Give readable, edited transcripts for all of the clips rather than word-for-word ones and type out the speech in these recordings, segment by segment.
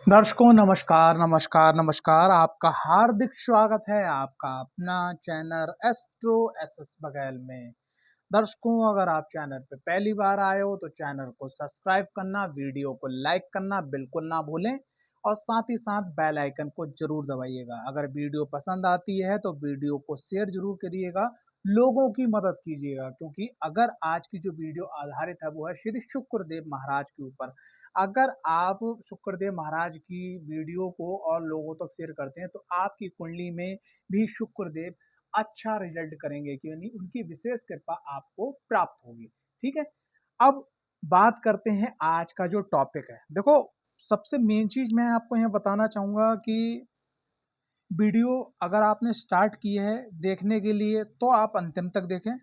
दर्शकों नमस्कार नमस्कार नमस्कार। आपका हार्दिक स्वागत है आपका अपना चैनल एस्ट्रो एसएस बघेल में। दर्शकों अगर आप चैनल पे पहली बार आए हो तो चैनल को सब्सक्राइब करना, वीडियो को लाइक करना बिल्कुल ना भूलें और साथ ही साथ बेल आइकन को जरूर दबाइएगा। अगर वीडियो पसंद आती है तो वीडियो को शेयर जरूर करिएगा, लोगों की मदद कीजिएगा, क्योंकि अगर आज की जो वीडियो आधारित है वो है श्री शुक्रदेव महाराज के ऊपर। अगर आप शुक्रदेव महाराज की वीडियो को और लोगों तक शेयर करते हैं तो आपकी कुंडली में भी शुक्रदेव अच्छा रिजल्ट करेंगे, क्योंकि उनकी विशेष कृपा आपको प्राप्त होगी। ठीक है, अब बात करते हैं आज का जो टॉपिक है। देखो, सबसे मेन चीज मैं आपको यहाँ बताना चाहूंगा कि वीडियो अगर आपने स्टार्ट की है देखने के लिए तो आप अंतिम तक देखें,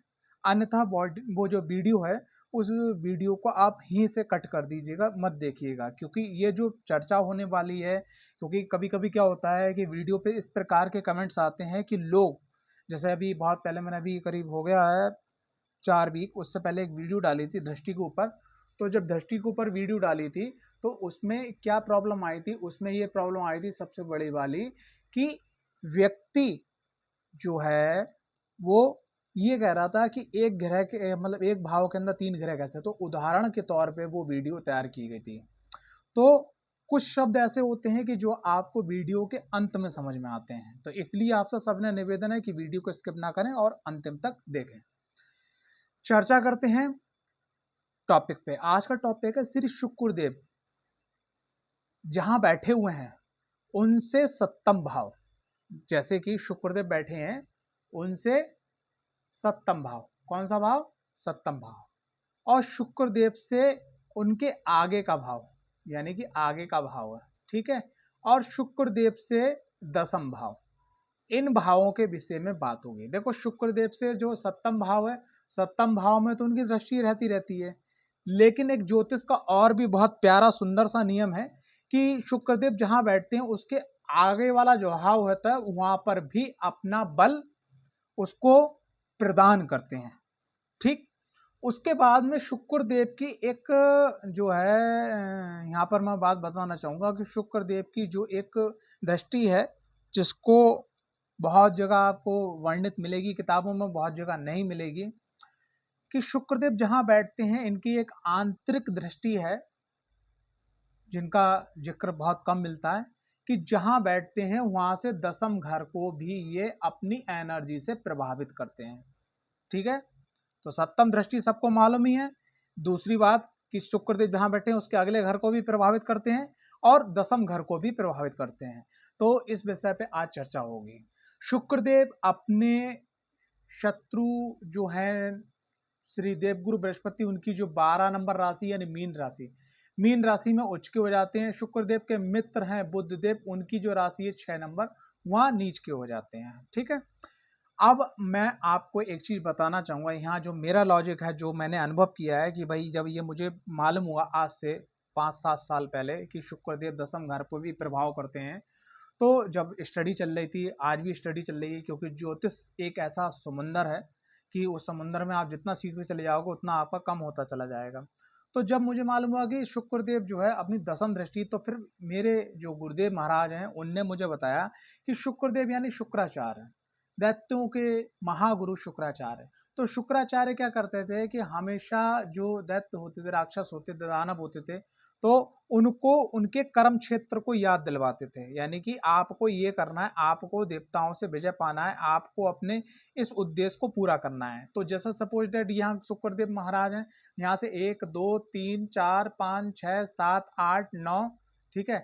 अन्यथा वो जो वीडियो है उस वीडियो को आप यहीं से कट कर दीजिएगा, मत देखिएगा, क्योंकि ये जो चर्चा होने वाली है, क्योंकि कभी कभी क्या होता है कि वीडियो पे इस प्रकार के कमेंट्स आते हैं कि लोग, जैसे अभी बहुत पहले मैंने अभी करीब हो गया है 4 वीक, उससे पहले एक वीडियो डाली थी दृष्टि के ऊपर। तो जब दृष्टि के ऊपर वीडियो डाली थी तो उसमें क्या प्रॉब्लम आई थी, उसमें ये प्रॉब्लम आई थी सबसे बड़ी वाली कि व्यक्ति जो है वो ये कह रहा था कि एक ग्रह के मतलब एक भाव के अंदर 3 ग्रह कैसे, तो उदाहरण के तौर पे वो वीडियो तैयार की गई थी। तो कुछ शब्द ऐसे होते हैं कि जो आपको वीडियो के अंत में समझ में आते हैं, तो इसलिए आपसे सबने निवेदन है कि वीडियो को स्किप ना करें और अंतिम तक देखें। चर्चा करते हैं टॉपिक पे। आज का टॉपिक है श्री शुक्रदेव जहां बैठे हुए हैं उनसे सप्तम भाव, जैसे कि शुक्रदेव बैठे हैं उनसे सप्तम भाव, कौन सा भाव? सप्तम भाव। और शुक्रदेव से उनके आगे का भाव, यानी कि आगे का भाव है, ठीक है। और शुक्रदेव से दसम भाव, इन भावों के विषय में बात होगी। देखो, शुक्रदेव से जो सप्तम भाव है, सप्तम भाव में तो उनकी दृष्टि रहती रहती है, लेकिन एक ज्योतिष का और भी बहुत प्यारा सुंदर सा नियम है कि शुक्रदेव जहां बैठते हैं उसके आगे वाला जो भाव होता है वहां पर भी अपना बल उसको प्रदान करते हैं। ठीक, उसके बाद में शुक्रदेव की एक जो है यहाँ पर मैं बात बताना चाहूंगा कि शुक्रदेव की जो एक दृष्टि है, जिसको बहुत जगह आपको वर्णित मिलेगी किताबों में, बहुत जगह नहीं मिलेगी, कि शुक्रदेव जहां बैठते हैं इनकी एक आंतरिक दृष्टि है जिनका जिक्र बहुत कम मिलता है, कि जहां बैठते हैं वहां से दसम घर को भी ये अपनी एनर्जी से प्रभावित करते हैं। ठीक है, तो सप्तम दृष्टि सबको मालूम ही है। दूसरी बात कि शुक्रदेव जहां बैठे हैं उसके अगले घर को भी प्रभावित करते हैं और दसम घर को भी प्रभावित करते हैं। तो इस विषय पे आज चर्चा होगी। शुक्रदेव अपने शत्रु जो है श्री देवगुरु बृहस्पति, उनकी जो 12 नंबर राशि यानी मीन राशि, मीन राशि में उच्च के हो जाते हैं। शुक्रदेव के मित्र हैं बुधदेव, उनकी जो राशि है 6 नंबर, वहां नीच के हो जाते हैं। ठीक है, अब मैं आपको एक चीज बताना चाहूंगा यहाँ, जो मेरा लॉजिक है, जो मैंने अनुभव किया है कि भाई जब ये मुझे मालूम हुआ आज से 5-7 साल पहले कि शुक्रदेव दसम घर पर भी प्रभाव करते हैं, तो जब स्टडी चल रही थी, आज भी स्टडी चल रही है, क्योंकि ज्योतिष एक ऐसा समुंदर है कि उस समुंदर में आप जितना सीखते चले जाओगे उतना आपका कम होता चला जाएगा। तो जब मुझे मालूम हुआ कि शुक्रदेव जो है अपनी दसम दृष्टि, तो फिर मेरे जो गुरुदेव महाराज हैं उनने मुझे बताया कि शुक्रदेव यानी शुक्राचार्य, दैत्यों के महागुरु शुक्राचार्य। तो शुक्राचार्य क्या करते थे कि हमेशा जो दैत्य होते थे, राक्षस होते थे, दानव होते थे, तो उनको उनके कर्म क्षेत्र को याद दिलवाते थे, यानी कि आपको ये करना है, आपको देवताओं से विजय पाना है, आपको अपने इस उद्देश्य को पूरा करना है। तो जैसा सपोज दैट यहाँ शुक्रदेव महाराज हैं, यहाँ से 1 2 3 4 5 6 7 8 9, ठीक है।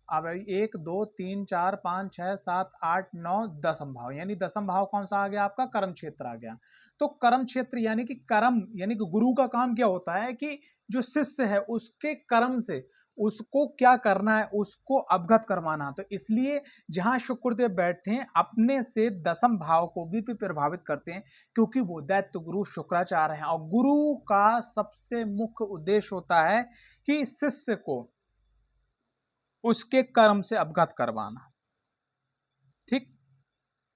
अब 1 2 3 4 5 6 7 8 9 दसम भाव, यानी दसम भाव कौन सा आ गया? आपका कर्म क्षेत्र आ गया। तो कर्म क्षेत्र यानी कि कर्म, यानी कि गुरु का काम क्या होता है कि जो शिष्य है उसके कर्म से उसको क्या करना है, उसको अवगत करवाना। तो इसलिए जहां शुक्रदेव बैठते हैं अपने से दसम भाव को भी प्रभावित करते हैं, क्योंकि वो दैत्य गुरु शुक्राचार्य हैं। और गुरु का सबसे मुख्य उद्देश्य होता है कि शिष्य को उसके कर्म से अवगत करवाना। ठीक,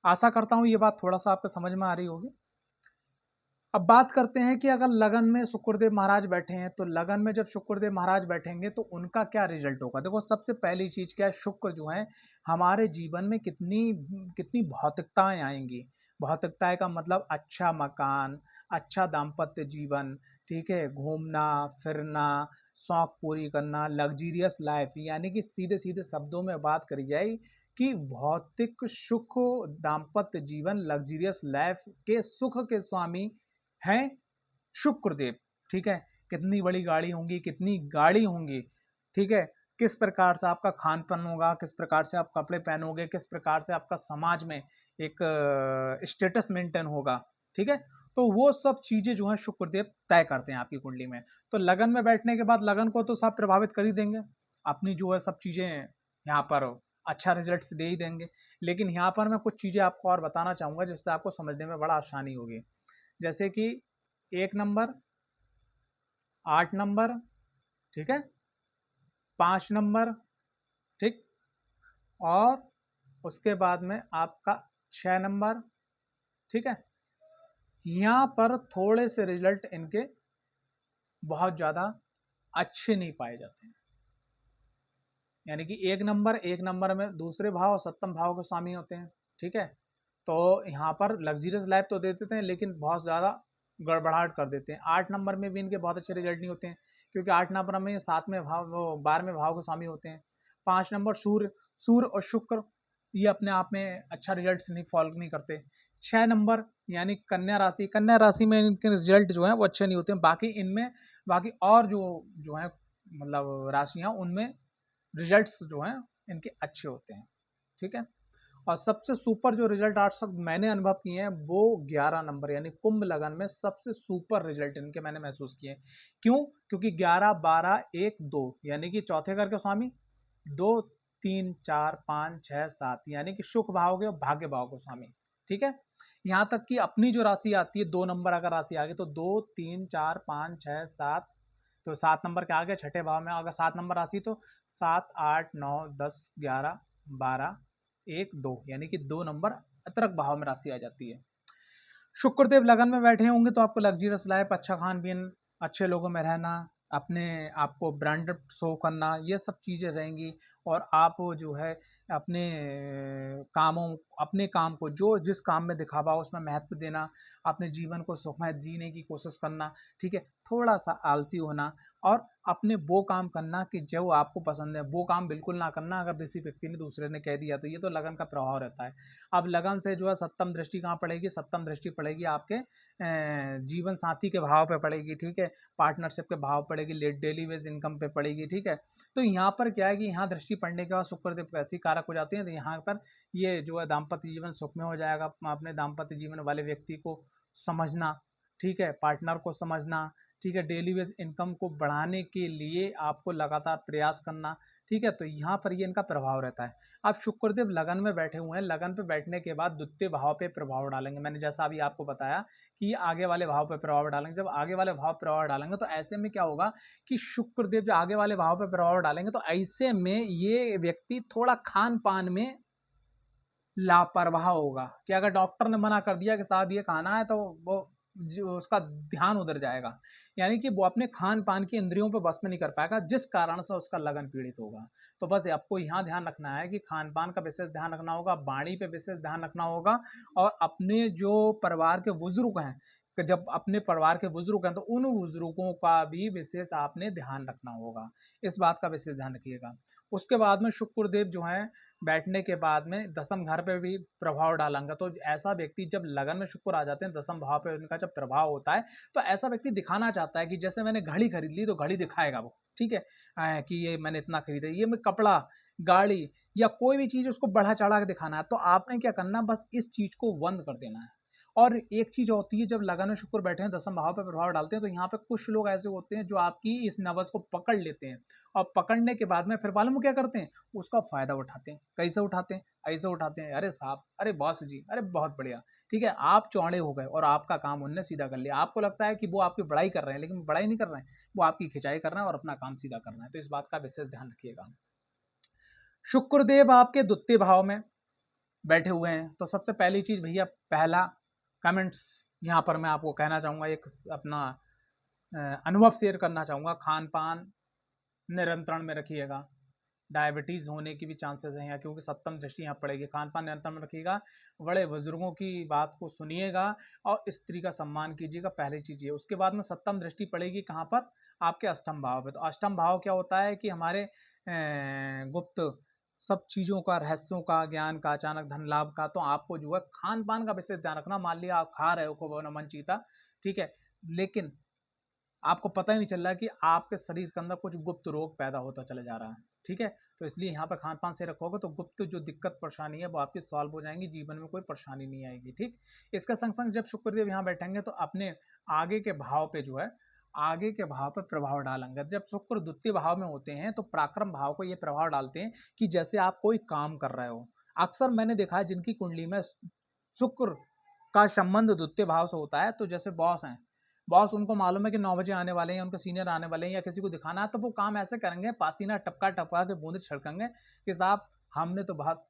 आशा करता हूं ये बात थोड़ा सा आपको समझ में आ रही होगी। अब बात करते हैं कि अगर लगन में शुक्रदेव महाराज बैठे हैं तो लगन में जब शुक्रदेव महाराज बैठेंगे तो उनका क्या रिजल्ट होगा। देखो सबसे पहली चीज क्या है, शुक्र जो है हमारे जीवन में कितनी कितनी भौतिकताएं आएंगी। भौतिकताएं का मतलब अच्छा मकान, अच्छा दाम्पत्य जीवन, ठीक है, घूमना फिरना, शौक पूरी करना, लग्जीरियस लाइफ, यानी कि सीधे सीधे शब्दों में बात करी जाए कि भौतिक सुख, दाम्पत्य जीवन, लग्जीरियस लाइफ के सुख के स्वामी हैं शुक्रदेव। ठीक है, कितनी बड़ी गाड़ी होंगी, कितनी गाड़ी होंगी, ठीक है, किस प्रकार से आपका खान पान होगा, किस प्रकार से आप कपड़े पहनोगे, किस प्रकार से आपका समाज में एक स्टेटस मेंटेन होगा। ठीक है, तो वो सब चीजें जो है शुक्रदेव तय करते हैं आपकी कुंडली में। तो लगन में बैठने के बाद लगन को तो सब प्रभावित कर ही देंगे, अपनी जो है सब चीजें यहाँ पर अच्छा रिजल्ट दे ही देंगे। लेकिन यहाँ पर मैं कुछ चीजें आपको और बताना चाहूंगा जिससे आपको समझने में बड़ा आसानी होगी। जैसे कि 1 नंबर, 8 नंबर, ठीक है, 5 नंबर, ठीक, और उसके बाद में आपका 6 नंबर, ठीक है। यहाँ पर थोड़े से रिजल्ट इनके बहुत ज़्यादा अच्छे नहीं पाए जाते हैं। यानी कि 1 नंबर में दूसरे भाव और सप्तम भाव के स्वामी होते हैं। ठीक है, तो यहाँ पर लग्जरियस लाइफ तो दे देते हैं लेकिन बहुत ज़्यादा गड़बड़ाहट कर देते हैं। 8 नंबर में भी इनके बहुत अच्छे रिजल्ट नहीं होते हैं क्योंकि 8 नंबर में 7वें भाव, वो 12वें भाव के स्वामी होते हैं। 5 नंबर सूर्य, सूर्य और शुक्र, ये अपने आप में अच्छा रिजल्ट नहीं फॉलो नहीं करते। 6 नंबर यानी कन्या राशि, कन्या राशि में इनके रिजल्ट जो है वो अच्छे नहीं होते हैं। बाकी इनमें, बाकी और जो है मतलब राशियाँ, उनमें रिजल्ट्स जो हैं इनके अच्छे होते हैं। ठीक है, और सबसे सुपर जो रिजल्ट आज तक मैंने अनुभव किए हैं वो 11 नंबर यानी कुंभ लगन में सबसे सुपर रिजल्ट इनके मैंने महसूस किए हैं। क्यों? क्योंकि 11 12 1 2 यानी कि चौथे घर के स्वामी 2 3 4 5 6 7 यानी कि सुख भाव के और भाग्य भाव के स्वामी। ठीक है, यहाँ तक कि अपनी जो राशि आती है 2 नंबर अगर राशि आ गई तो 2 3 4 5 6 7, तो 7 नंबर के आगे छठे भाव में अगर 7 नंबर राशि तो 7 8 9 10 11 12 1 2 यानी कि 2 नंबर अतरक भाव में राशि आ जाती है। शुक्रदेव लगन में बैठे होंगे तो आपको लग्जरियस लाइफ, अच्छा खान पीन, अच्छे लोगों में रहना, अपने आपको ब्रांडेड शो करना, ये सब चीज़ें रहेंगी। और आप जो है अपने कामों, अपने काम को जो जिस काम में दिखावा हो उसमें महत्व देना, अपने जीवन को सुखमय जीने की कोशिश करना। ठीक है, थोड़ा सा आलसी होना और अपने वो काम करना कि जो आपको पसंद है, वो काम बिल्कुल ना करना अगर किसी व्यक्ति ने दूसरे ने कह दिया तो। ये तो लगन का प्रभाव रहता है। अब लगन से जो है सप्तम दृष्टि कहाँ पड़ेगी? सप्तम दृष्टि पड़ेगी आपके जीवन साथी के भाव पे पड़ेगी। ठीक है, पार्टनरशिप के भाव पड़ेगी, डेली वेज इनकम पे पड़ेगी। ठीक है, तो यहाँ पर क्या है कि यहाँ दृष्टि पड़ने के बाद शुक्रदेव वैसी कारक हो जाते हैं, तो यहाँ पर ये जो है दाम्पत्य जीवन सुख में हो जाएगा। अपने दाम्पत्य जीवन वाले व्यक्ति को समझना, ठीक है, पार्टनर को समझना, ठीक है, डेली वेज इनकम को बढ़ाने के लिए आपको लगातार प्रयास करना। ठीक है, तो यहाँ पर ये इनका प्रभाव रहता है। अब शुक्रदेव लगन में बैठे हुए हैं, लगन पे बैठने के बाद द्वितीय भाव पे प्रभाव डालेंगे। मैंने जैसा अभी आपको बताया कि आगे वाले भाव पे प्रभाव डालेंगे। जब आगे वाले भाव प्रभाव डालेंगे तो ऐसे में क्या होगा कि शुक्रदेव जब आगे वाले भाव पे प्रभाव डालेंगे तो ऐसे में ये व्यक्ति थोड़ा खान पान में लापरवाह होगा कि अगर डॉक्टर ने मना कर दिया कि साहब ये खाना है तो वो जो उसका ध्यान उधर जाएगा, यानी कि वो अपने खान पान की इंद्रियों पर बस में नहीं कर पाएगा, जिस कारण से उसका लगन पीड़ित होगा। तो बस आपको यहाँ ध्यान रखना है कि खान पान का विशेष ध्यान रखना होगा, वाणी पे विशेष ध्यान रखना होगा, और अपने जो परिवार के बुजुर्ग हैं, कि जब अपने परिवार के बुजुर्ग हैं तो उन बुजुर्गों का भी विशेष आपने ध्यान रखना होगा। इस बात का विशेष ध्यान रखिएगा। उसके बाद में शुक्रदेव जो है बैठने के बाद में दसम घर पे भी प्रभाव डालेंगे। तो ऐसा व्यक्ति जब लगन में शुक्र आ जाते हैं, दसम भाव पे उनका जब प्रभाव होता है, तो ऐसा व्यक्ति दिखाना चाहता है कि जैसे मैंने घड़ी खरीद ली तो घड़ी दिखाएगा वो। ठीक है, कि ये मैंने इतना खरीदा, ये मैं कपड़ा, गाड़ी या कोई भी चीज़ उसको बढ़ा चढ़ा के दिखाना है। तो आपने क्या करना, बस इस चीज़ को बंद कर देना है। और एक चीज़ होती है, जब लगन में शुक्र बैठे हैं, दसम भाव पे प्रभाव डालते हैं, तो यहाँ पे कुछ लोग ऐसे होते हैं जो आपकी इस नवस को पकड़ लेते हैं, और पकड़ने के बाद में फिर मालूम क्या करते हैं, उसका फायदा उठाते हैं। कैसे उठाते हैं? ऐसे उठाते हैं, अरे साहब, अरे बॉस जी, अरे बहुत बढ़िया, ठीक है, आप चौड़े हो गए और आपका काम उनने सीधा कर लिया। आपको लगता है कि वो आपकी बड़ाई कर रहे हैं, लेकिन बड़ाई नहीं कर रहे हैं, वो आपकी खिंचाई कर रहे हैं और अपना काम सीधा करना है। तो इस बात का विशेष ध्यान रखिएगा। शुक्रदेव आपके द्वितीय भाव में बैठे हुए हैं, तो सबसे पहली चीज भैया, पहला कमेंट्स यहाँ पर मैं आपको कहना चाहूँगा, एक अपना अनुभव शेयर करना चाहूँगा। खान पान नियंत्रण में रखिएगा, डायबिटीज़ होने की भी चांसेस हैं यहाँ, क्योंकि सप्तम दृष्टि यहाँ पड़ेगी। खान पान नियंत्रण में रखिएगा, बड़े बुजुर्गों की बात को सुनिएगा और स्त्री का सम्मान कीजिएगा, पहली चीज़ ये। उसके बाद में सप्तम दृष्टि पड़ेगी कहाँ पर? आपके अष्टम भाव पे। तो अष्टम भाव क्या होता है कि हमारे गुप्त सब चीज़ों का, रहस्यों का, ज्ञान का, अचानक धन लाभ का। तो आपको जो है खान पान का विशेष ध्यान रखना। मान लिया आप खा रहे हो खूब मन चीता, ठीक है, लेकिन आपको पता ही नहीं चल रहा है कि आपके शरीर के अंदर कुछ गुप्त रोग पैदा होता चला जा रहा है, ठीक है। तो इसलिए यहाँ पर खान पान से रखोगे तो गुप्त जो दिक्कत परेशानी है वो आपकी सॉल्व हो जाएंगी, जीवन में कोई परेशानी नहीं आएगी, ठीक। इसका संग संग जब शुक्रदेव यहाँ बैठेंगे तो अपने आगे के भाव पे जो है, आगे के भाव पर प्रभाव डालेंगे। जब शुक्र द्वितीय भाव में होते हैं तो पराक्रम भाव को ये प्रभाव डालते हैं कि जैसे आप कोई काम कर रहे हो। अक्सर मैंने देखा है जिनकी कुंडली में शुक्र का संबंध द्वितीय भाव से होता है, तो जैसे बॉस हैं, बॉस उनको मालूम है कि 9 बजे आने वाले हैं, उनके सीनियर आने वाले हैं या किसी को दिखाना है, तो वो काम ऐसे करेंगे, पसीना टपका टपका के बूंद छिड़केंगे कि साहब हमने तो बहुत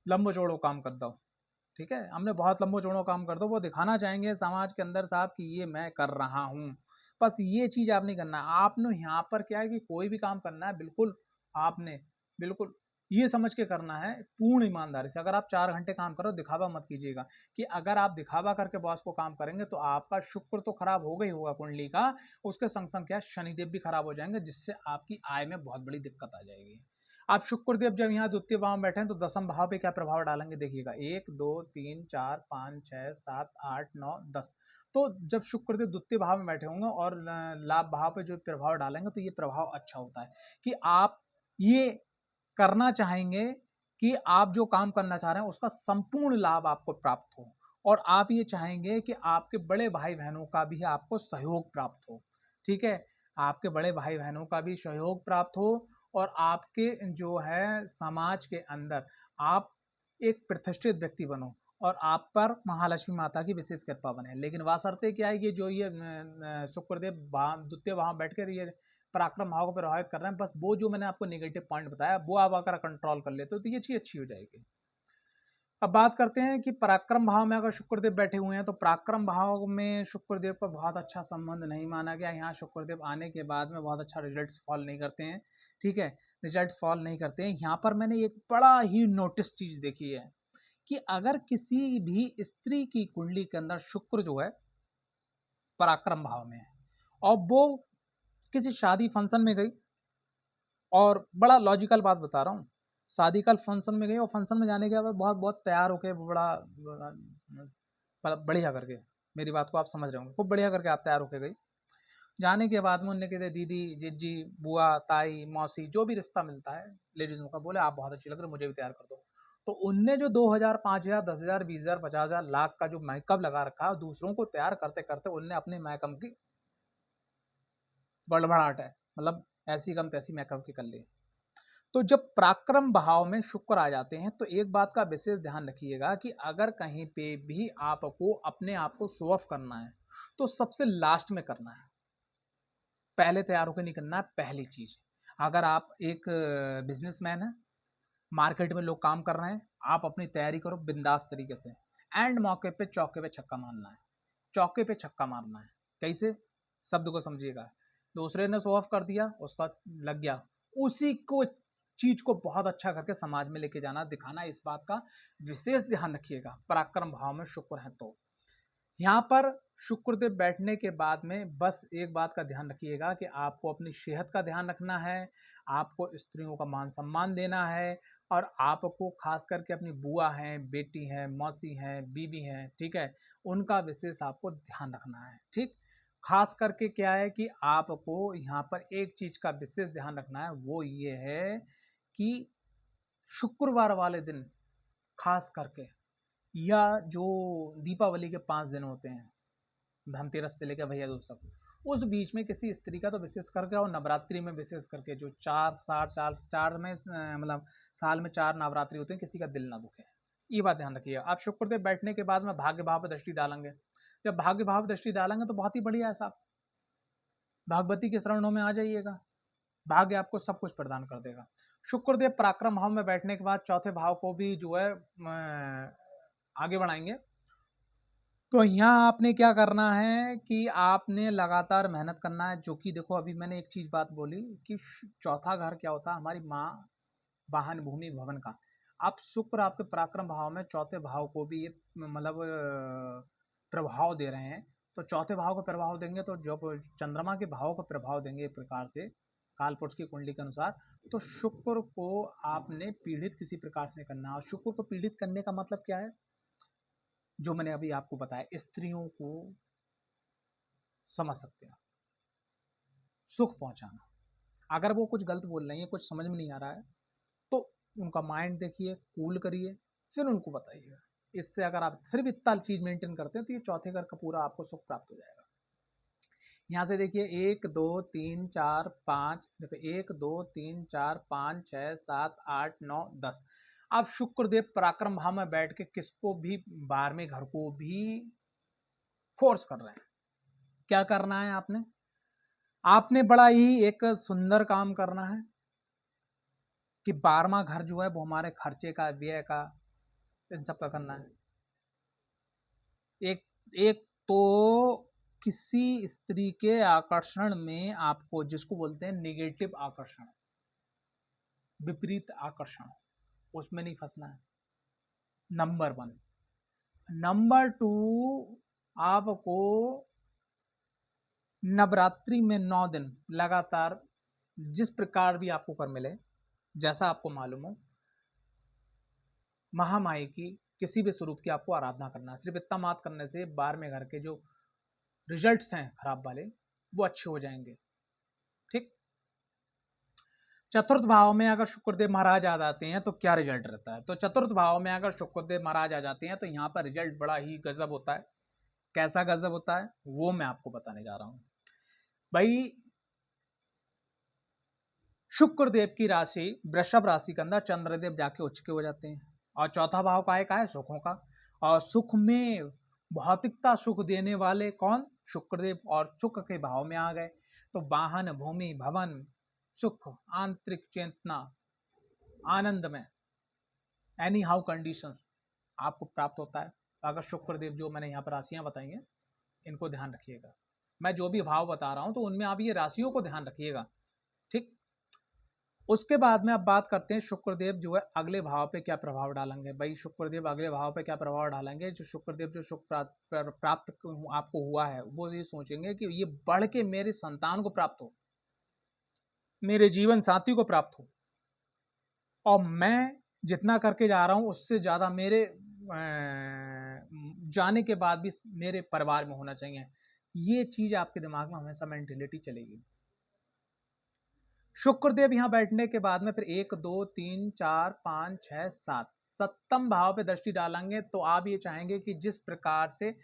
लंबो चौड़ो काम कर दो, ठीक है, हमने बहुत लंबो चौड़ो काम कर दो। वो दिखाना चाहेंगे समाज के अंदर साहब कि ये मैं कर रहा हूँ। बस ये चीज़ आप नहीं करना। आपने यहाँ पर क्या है कि कोई भी काम करना है, बिल्कुल आपने बिल्कुल ये समझ के करना है पूर्ण ईमानदारी से। अगर आप 4 घंटे काम करो, दिखावा मत कीजिएगा, कि अगर आप दिखावा करके बॉस को काम करेंगे तो आपका शुक्र तो खराब होगा ही होगा कुंडली का, उसके संग संग क्या शनिदेव भी खराब हो जाएंगे, जिससे आपकी आय में बहुत बड़ी दिक्कत आ जाएगी। आप शुक्रदेव जब यहाँ द्वितीय भाव में बैठे हैं तो दसम भाव पे क्या प्रभाव डालेंगे देखिएगा, 1 2 3 4 5 6 7 8 9 10। तो जब शुक्रदेव द्वितीय भाव में बैठे होंगे और लाभ भाव पे जो प्रभाव डालेंगे तो ये प्रभाव अच्छा होता है कि आप ये करना चाहेंगे कि आप जो काम करना चाह रहे हैं उसका संपूर्ण लाभ आपको प्राप्त हो, और आप ये चाहेंगे कि आपके बड़े भाई बहनों का भी आपको सहयोग प्राप्त हो, ठीक है, आपके बड़े भाई बहनों का भी सहयोग प्राप्त हो, और आपके जो है समाज के अंदर आप एक प्रतिष्ठित व्यक्ति बनो और आप पर महालक्ष्मी माता की विशेष कृपा बने। लेकिन वासरते क्या है कि जो ये शुक्रदेव द्वितीय भाव बैठ कर ये पराक्रम भाव को प्रभावित कर रहे हैं, बस वो जो मैंने आपको नेगेटिव पॉइंट बताया वो आप अगर कंट्रोल कर लेते हो तो ये चीज अच्छी हो जाएगी। अब बात करते हैं कि पराक्रम भाव में अगर शुक्रदेव बैठे हुए हैं तो पराक्रम भाव में शुक्रदेव का बहुत अच्छा संबंध नहीं माना गया। यहाँ शुक्रदेव आने के बाद में बहुत अच्छा रिजल्ट्स फॉल नहीं करते हैं, ठीक है, रिजल्ट्स फॉल नहीं करते हैं। यहाँ पर मैंने एक बड़ा ही नोटिस चीज देखी है कि अगर किसी भी स्त्री की कुंडली के अंदर शुक्र जो है पराक्रम भाव में है और वो किसी शादी फंक्शन में गई, और बड़ा लॉजिकल बात बता रहा हूँ, शादी का फंक्शन में गई और फंक्शन में जाने के बाद बहुत बहुत तैयार होके बढ़िया करके, मेरी बात को आप समझ रहे होंगे, खूब बढ़िया करके आप तैयार होके गई। जाने के बाद में उनने कहते दीदी जिज्जी बुआ ताई मौसी जो भी रिश्ता मिलता है लेडीजों का, बोले आप बहुत अच्छी लग रही, मुझे भी तैयार कर दो। तो उनने जो 2000 5000 10,000 20,000 50,000 लाख का जो मेकअप लगा रखा है, दूसरों को तैयार करते करते उनने अपने मेकअप की बड़बड़ाहट है, मतलब ऐसी कम तैसी मेकअप की कर ली। तो जब पराक्रम भाव में शुक्र आ जाते हैं तो एक बात का विशेष ध्यान रखिएगा कि अगर कहीं पे भी आपको अपने आप को शो ऑफ करना है तो सबसे लास्ट में करना है, पहले तैयार होकर नहीं करना है, पहली चीज। अगर आप एक बिजनेसमैन है, मार्केट में लोग काम कर रहे हैं, आप अपनी तैयारी करो बिंदास तरीके से, एंड मौके पे चौके पे छक्का मारना है, चौके पे छक्का मारना है। कैसे, शब्द को समझिएगा, दूसरे ने शो ऑफ कर दिया, उसका लग गया, उसी को चीज को बहुत अच्छा करके समाज में लेके जाना, दिखाना, इस बात का विशेष ध्यान रखिएगा पराक्रम भाव में शुक्र है तो। यहाँ पर शुक्रदेव बैठने के बाद में बस एक बात का ध्यान रखिएगा कि आपको अपनी सेहत का ध्यान रखना है, आपको स्त्रियों का मान सम्मान देना है, और आपको खास करके अपनी बुआ हैं, बेटी हैं, मौसी हैं, बीबी हैं, ठीक है, उनका विशेष आपको ध्यान रखना है, ठीक। खास करके क्या है कि आपको यहाँ पर एक चीज का विशेष ध्यान रखना है, वो ये है कि शुक्रवार वाले दिन खास करके, या जो दीपावली के 5 दिन होते हैं, धनतेरस से लेकर भैया दूज तक, उस बीच में किसी स्त्री का तो विशेष करके, और नवरात्रि में विशेष करके, जो 4 में मतलब साल में 4 नवरात्रि होते हैं, किसी का दिल ना दुखे, ये बात ध्यान रखिए। आप शुक्रदेव बैठने के बाद में भाग्य भाव पर दृष्टि डालेंगे, जब भाग्य भाव पर दृष्टि डालेंगे तो बहुत ही बढ़िया है साहब, भागवती के शरणों में आ जाइएगा, भाग्य आपको सब कुछ प्रदान कर देगा। शुक्रदेव पराक्रम भाव में बैठने के बाद चौथे भाव को भी जो है आगे बढ़ाएंगे, तो यहाँ आपने क्या करना है कि आपने लगातार मेहनत करना है, जो कि देखो अभी मैंने एक चीज बात बोली कि चौथा घर क्या होता है, हमारी माँ, वाहन, भूमि, भवन का। आप शुक्र आपके पराक्रम भाव में चौथे भाव को भी ये मतलब प्रभाव दे रहे हैं। तो चौथे भाव को प्रभाव देंगे तो जब चंद्रमा के भाव को प्रभाव देंगे एक प्रकार से काल पुरुष की कुंडली के अनुसार, तो शुक्र को आपने पीड़ित किसी प्रकार से करना है। और शुक्र को पीड़ित करने का मतलब क्या है, जो मैंने अभी आपको बताया, स्त्रियों को समझ सकते हैं, सुख पहुंचाना। अगर वो कुछ गलत बोल रही है, कुछ समझ में नहीं आ रहा है, तो उनका माइंड देखिए, कूल करिए, फिर उनको बताइएगा। इससे अगर आप सिर्फ इतना चीज मेंटेन करते हैं तो ये चौथे घर का पूरा आपको सुख प्राप्त हो जाएगा। यहाँ से देखिए 1 2 3 4 5, देखो 1 2 3 4 5 6 7 8 9 10। अब शुक्रदेव पराक्रम भाव में बैठ के किसको भी, 12वें घर को भी फोर्स कर रहे हैं। क्या करना है आपने, आपने बड़ा ही एक सुंदर काम करना है कि 12वां घर जो है वो हमारे खर्चे का, व्यय का, इन सब का करना है। एक एक तो किसी स्त्री के आकर्षण में आपको, जिसको बोलते हैं निगेटिव आकर्षण, विपरीत आकर्षण, उसमें नहीं फंसना है, नंबर 1। नंबर 2, आपको नवरात्रि में 9 दिन लगातार जिस प्रकार भी आपको कर मिले, जैसा आपको मालूम हो, महामाई की किसी भी स्वरूप की आपको आराधना करना है। सिर्फ इतना मात करने से 12वें घर के जो रिजल्ट्स हैं खराब वाले, वो अच्छे हो जाएंगे। ठीक। चतुर्थ भाव में अगर शुक्रदेव महाराज आ जाते हैं तो क्या रिजल्ट रहता है, तो चतुर्थ भाव में अगर शुक्रदेव महाराज आ जाते हैं तो यहाँ पर रिजल्ट बड़ा ही गजब होता है। कैसा गजब होता है वो मैं आपको बताने जा रहा हूं भाई। शुक्रदेव की राशि वृषभ राशि के अंदर चंद्रदेव जाके उच्च के हो जाते हैं, और चौथा भाव का है सुखों का। और सुख में भौतिकता सुख देने वाले कौन, शुक्रदेव, और सुख के भाव में आ गए तो वाहन, भूमि, भवन, सुख, आंतरिक चेतना, आनंद में, एनी हाउ कंडीशन आपको प्राप्त होता है। अगर शुक्रदेव, जो मैंने यहाँ पर राशियां बताई हैं, इनको ध्यान रखिएगा। मैं जो भी भाव बता रहा हूं तो उनमें आप ये राशियों को ध्यान रखिएगा। ठीक। उसके बाद में अब बात करते हैं शुक्रदेव जो है अगले भाव पे क्या प्रभाव डालेंगे। भाई शुक्रदेव अगले भाव पे क्या प्रभाव डालेंगे, जो शुक्रदेव जो सुख प्राप्त आपको हुआ है, वो ये सोचेंगे कि ये बढ़ के मेरे संतान को प्राप्त हो, मेरे जीवन साथी को प्राप्त हो, और मैं जितना करके जा रहा हूं उससे ज्यादा मेरे जाने के बाद भी मेरे परिवार में होना चाहिए। ये चीज आपके दिमाग में हमेशा मेंटेलिटी चलेगी। शुक्रदेव यहां बैठने के बाद में फिर 1 2 3 4 5 6 7 सप्तम भाव पे दृष्टि डालेंगे, तो आप ये चाहेंगे कि जिस प्रकार से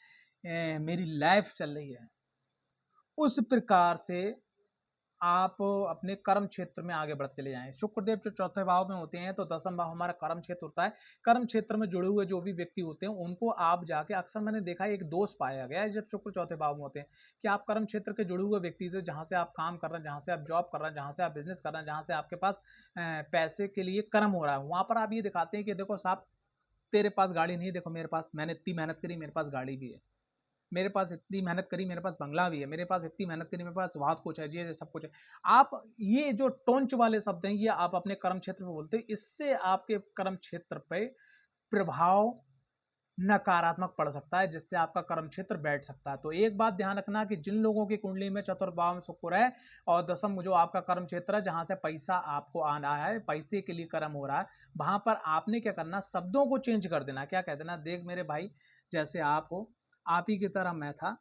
मेरी लाइफ चल रही है उस प्रकार से आप अपने कर्म क्षेत्र में आगे बढ़ते चले जाएं। शुक्रदेव जो चौथे भाव में होते हैं तो दसम भाव हमारा कर्म क्षेत्र होता है। कर्म क्षेत्र में जुड़े हुए जो भी व्यक्ति होते हैं उनको आप जाके, अक्सर मैंने देखा है एक दोष पाया गया है जब शुक्र चौथे भाव में होते हैं, कि आप कर्म क्षेत्र के जुड़े हुए व्यक्ति से, जहां से आप काम कर रहे हैं, जहां से आप जॉब कर रहे हैं, जहां से आप बिजनेस कर रहे हैं, जहां से आपके पास पैसे के लिए कर्म हो रहा है, वहां पर आप ये दिखाते हैं कि देखो साहब तेरे पास गाड़ी नहीं, देखो मेरे पास, मैंने इतनी मेहनत करी, मेरे पास गाड़ी भी है, मेरे पास इतनी मेहनत करी, मेरे पास बंगला भी है, मेरे पास इतनी मेहनत करी, मेरे पास बहुत कुछ है, ये सब कुछ है। आप ये जो टोंच वाले शब्द हैं ये आप अपने कर्म क्षेत्र में बोलते हैं, इससे आपके कर्म क्षेत्र पे प्रभाव नकारात्मक पड़ सकता है, जिससे आपका कर्म क्षेत्र बैठ सकता है। तो एक बात ध्यान रखना कि जिन लोगों की कुंडली में चतुर्भाव में शुक्र है और दसम जो आपका कर्म क्षेत्र है, जहां से पैसा आपको आना है, पैसे के लिए कर्म हो रहा है, वहां पर आपने क्या करना, शब्दों को चेंज कर देना। क्या कह देना, देख मेरे भाई, जैसे आप हो, आप ही की तरह मैं था,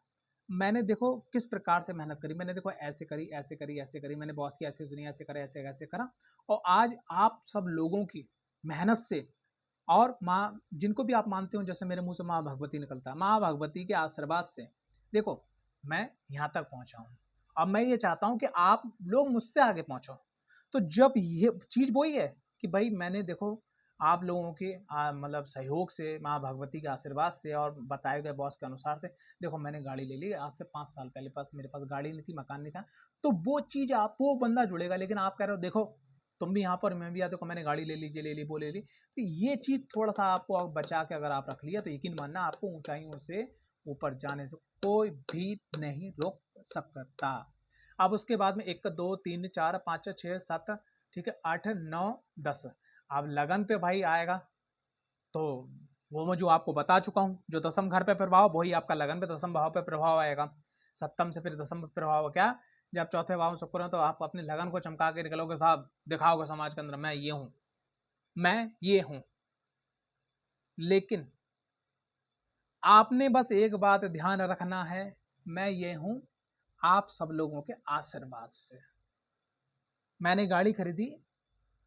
मैंने देखो किस प्रकार से मेहनत करी, मैंने देखो ऐसे करी, ऐसे करी, ऐसे करी, मैंने बॉस की ऐसे सुनी, ऐसे करा, ऐसे ऐसे करा, और आज आप सब लोगों की मेहनत से, और माँ जिनको भी आप मानते हो, जैसे मेरे मुंह से माँ भगवती निकलता है, माँ भगवती के आशीर्वाद से देखो मैं यहाँ तक पहुंचा हूँ। अब मैं ये चाहता हूँ कि आप लोग मुझसे आगे पहुंचो। तो जब ये चीज वही है कि भाई मैंने देखो आप लोगों के मतलब सहयोग से, माँ भगवती के आशीर्वाद से और बताए गए बॉस के अनुसार से, देखो मैंने गाड़ी ले ली। आज से 5 साल पहले मेरे पास गाड़ी नहीं थी, मकान नहीं था, तो वो चीज आप, वो बंदा जुड़ेगा। लेकिन आप कह रहे हो देखो तुम भी यहाँ पर, मैं भी यहाँ, देखो मैंने गाड़ी ले लीजिए, ले ली, वो ले ली, तो ये चीज थोड़ा सा आपको बचा के अगर आप रख लिया तो यकीन मानना आपको ऊंचाइयों से ऊपर जाने से कोई भी नहीं रोक सकता। अब उसके बाद में 1 2 3 4 5 6 7, ठीक है, 8 9 10। अब लगन पे भाई आएगा तो वो मैं जो आपको बता चुका हूँ, जो दसम घर पे प्रभाव वही आपका लगन पे दसम भाव पे प्रभाव आएगा। सप्तम से फिर दसम पे प्रभाव क्या, जब चौथे भाव में शुक्र है तो आप अपने लगन को चमका के निकलोगे साहब, दिखाओगे समाज के अंदर मैं ये हूं, मैं ये हूं। लेकिन आपने बस एक बात ध्यान रखना है, मैं ये हूं आप सब लोगों के आशीर्वाद से। मैंने गाड़ी खरीदी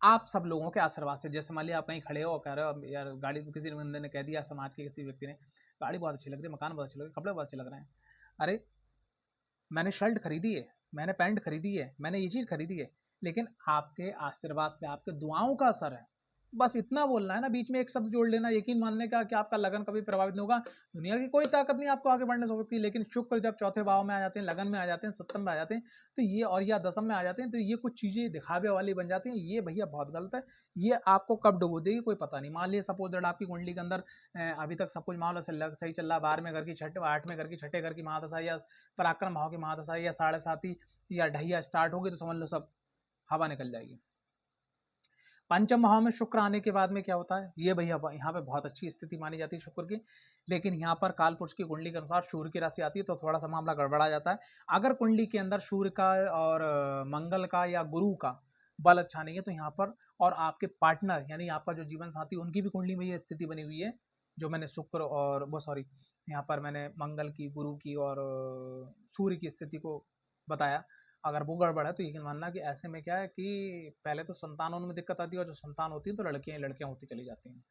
आप सब लोगों के आशीर्वाद से। जैसे मान लिया आप कहीं खड़े हो, कह रहे हो यार गाड़ी, किसी बंदे ने कह दिया, समाज के किसी व्यक्ति ने, गाड़ी बहुत अच्छी लग रही है, मकान बहुत अच्छी लग रही है, कपड़े बहुत अच्छे लग रहे हैं। अरे मैंने शर्ट खरीदी है, मैंने पैंट खरीदी है, मैंने ये चीज़ खरीदी है, लेकिन आपके आशीर्वाद से, आपके दुआओं का असर है। बस इतना बोलना है ना, बीच में एक शब्द जोड़ लेना, यकीन मानने का कि आपका लगन कभी प्रभावित नहीं होगा। दुनिया की कोई ताकत नहीं आपको आगे बढ़ने से सकती, लेकिन शुक्र जब चौथे भाव में आ जाते हैं, लगन में आ जाते हैं, सप्तम में आ जाते हैं, तो ये, और या दसम में आ जाते हैं, तो ये कुछ चीज़ें दिखावे वाली बन जाती हैं। ये भैया बहुत गलत है, ये आपको कब डुबो देगी कोई पता नहीं। मान लिया सपोज दैट आपकी कुंडली के अंदर अभी तक सब कुछ मामला सही चल रहा है, 12वें घर की छठे, 8वें घर की छठे घर की महादशा या पराक्रम भाव की महादशा या 7.5 या ढैया स्टार्ट होगी, तो समझ लो सब हवा निकल जाएगी। पंचम भाव में शुक्र आने के बाद में क्या होता है, ये भैया यहाँ पे बहुत अच्छी स्थिति मानी जाती है शुक्र की, लेकिन यहाँ पर काल पुरुष की कुंडली के अनुसार सूर्य की राशि आती है तो थोड़ा सा मामला गड़बड़ा जाता है। अगर कुंडली के अंदर सूर्य का और मंगल का या गुरु का बल अच्छा नहीं है तो यहाँ पर, और आपके पार्टनर यानी आपका जो जीवन साथी, उनकी भी कुंडली में ये स्थिति बनी हुई है, जो मैंने शुक्र और वो सॉरी यहाँ पर मैंने मंगल की, गुरु की और सूर्य की स्थिति को बताया, अगर वो गड़बड़ है तो यकीन मानना कि ऐसे में क्या है कि पहले तो संतानों में दिक्कत आती है, और जो संतान होती है तो लड़कियां लड़कियां होती चली जाती हैं।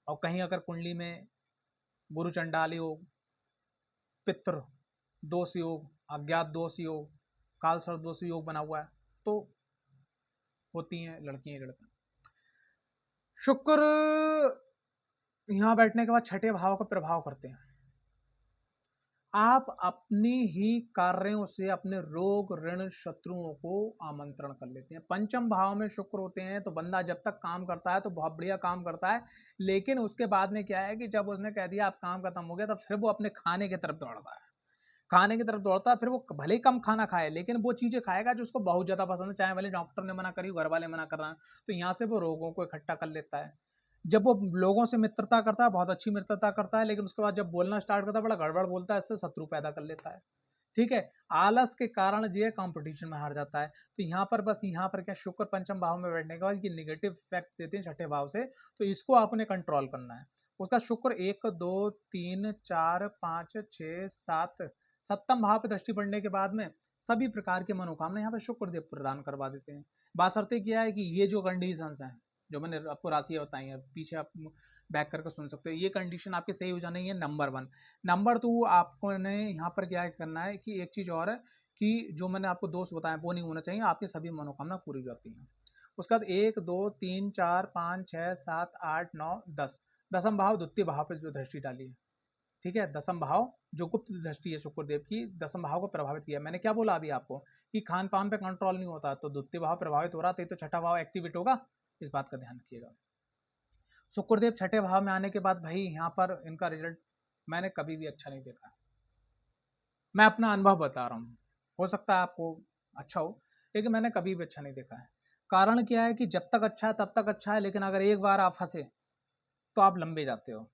और कहीं अगर कुंडली में गुरु चंडाल योग, पितृ दोष योग, अज्ञात दोष योग, कालसर्प दोष योग बना हुआ है तो होती हैं लड़कियां लड़कियां। शुक्र यहाँ बैठने के बाद छठे भाव का प्रभाव करते हैं। आप अपनी ही कार्यों से अपने रोग ऋण शत्रुओं को आमंत्रण कर लेते हैं। पंचम भाव में शुक्र होते हैं तो बंदा जब तक काम करता है तो बहुत बढ़िया काम करता है, लेकिन उसके बाद में क्या है कि जब उसने कह दिया आप काम खत्म हो गया, तो फिर वो अपने खाने की तरफ दौड़ता है, खाने की तरफ दौड़ता है। फिर वो भले ही कम खाना खाए, लेकिन वो चीजें खाएगा जो उसको बहुत ज्यादा पसंद है, चाहे भले डॉक्टर ने मना करी, घर वाले मना कर रहे हैं, तो यहाँ से वो रोगों को इकट्ठा कर लेता है। जब वो लोगों से मित्रता करता है, बहुत अच्छी मित्रता करता है, लेकिन उसके बाद जब बोलना स्टार्ट करता है बड़ा गड़बड़ बोलता है, इससे शत्रु पैदा कर लेता है। ठीक है, आलस के कारण जो कंपटीशन में हार जाता है। तो यहाँ पर बस, यहाँ पर क्या, शुक्र पंचम भाव में बैठने के बाद ये निगेटिव इफेक्ट देते हैं छठे भाव से, तो इसको आपने कंट्रोल करना है। उसका शुक्र 1 2 3 4 5 6 7 सप्तम भाव पे दृष्टि पड़ने के बाद में सभी प्रकार के मनोकामना यहाँ पे शुक्र देव प्रदान करवा देते हैं। बासर्ते क्या है कि ये जो कंडीशंस हैं, जो मैंने आपको राशियाँ बताई हैं, पीछे आप बैक करके सुन सकते हो, ये कंडीशन आपकी सही हो जानी है, नंबर 1। नंबर 2, आपको ने यहाँ पर क्या करना है कि एक चीज़ और है कि जो मैंने आपको दोष बताया वो नहीं होना चाहिए, आपकी सभी मनोकामना पूरी हो जाती हैं। उसके बाद 1 2 3 4 5 6 7 8 9 10, दसम भाव द्वितीय भाव पर जो दृष्टि डाली है, ठीक है, दसम भाव जो गुप्त दृष्टि है शुक्रदेव की, दसम भाव को प्रभावित किया। मैंने क्या बोला अभी आपको कि खान पान पे कंट्रोल नहीं होता, तो द्वितीय भाव प्रभावित हो रहा तो छठा भाव एक्टिवेट होगा, इस बात का ध्यान रखिएगा। शुक्रदेव छठे भाव में आने के बाद भाई यहाँ पर इनका रिजल्ट मैंने कभी भी अच्छा नहीं देखा। मैं अपना अनुभव बता रहा हूँ, हो सकता है आपको अच्छा हो, लेकिन मैंने कभी भी अच्छा नहीं देखा है। कारण क्या है कि जब तक अच्छा है तब तक अच्छा है, लेकिन अगर एक बार आप फंसे तो आप लंबे जाते हो।